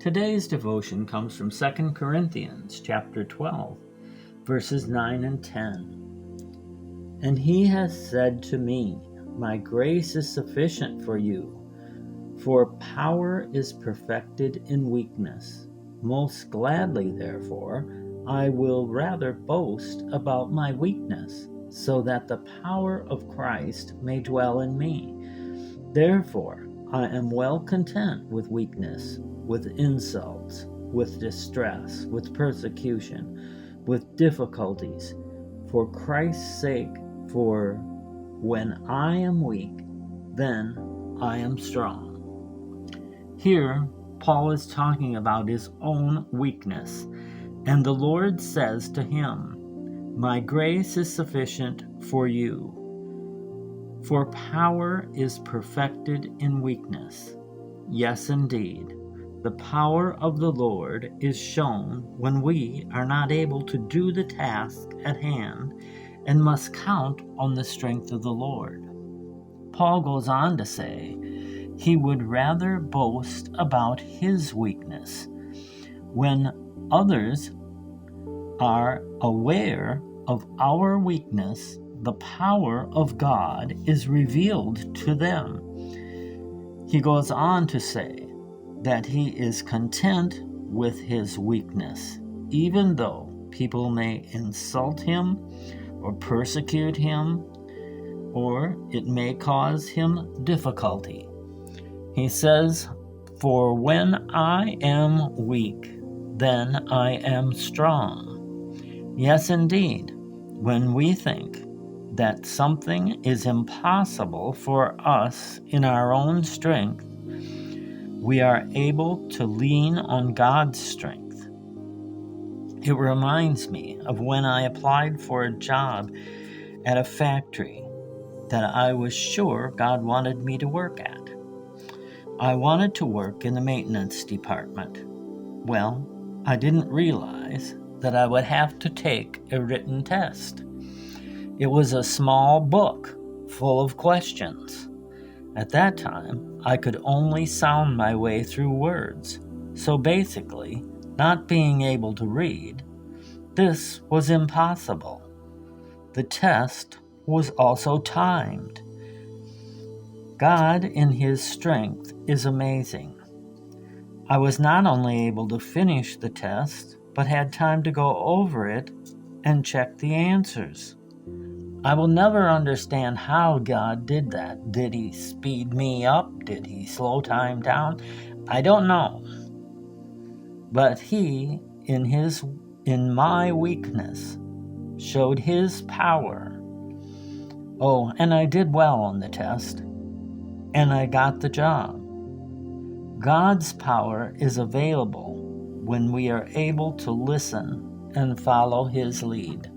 Today's devotion comes from 2 Corinthians chapter 12, verses 9 and 10. And he has said to me, My grace is sufficient for you, for power is perfected in weakness. Most gladly, therefore, I will rather boast about my weakness, so that the power of Christ may dwell in me. Therefore, I am well content with weakness, with insults, with distress, with persecution, with difficulties, for Christ's sake. For when I am weak, then I am strong. Here, Paul is talking about his own weakness, and the Lord says to him, My grace is sufficient for you, for power is perfected in weakness. Yes, indeed. The power of the Lord is shown when we are not able to do the task at hand and must count on the strength of the Lord. Paul goes on to say he would rather boast about his weakness. When others are aware of our weakness, the power of God is revealed to them. He goes on to say that he is content with his weakness, even though people may insult him or persecute him, or it may cause him difficulty. He says, For when I am weak, then I am strong. Yes, indeed, when we think that something is impossible for us in our own strength, we are able to lean on God's strength. It reminds me of when I applied for a job at a factory that I was sure God wanted me to work at. I wanted to work in the maintenance department. Well, I didn't realize that I would have to take a written test. It was a small book full of questions. At that time, I could only sound my way through words. So basically, not being able to read, this was impossible. The test was also timed. God, in his strength, is amazing. I was not only able to finish the test, but had time to go over it and check the answers. I will never understand how God did that. Did he speed me up? Did he slow time down? I don't know. But he, in my weakness, showed his power. Oh, and I did well on the test, and I got the job. God's power is available when we are able to listen and follow his lead.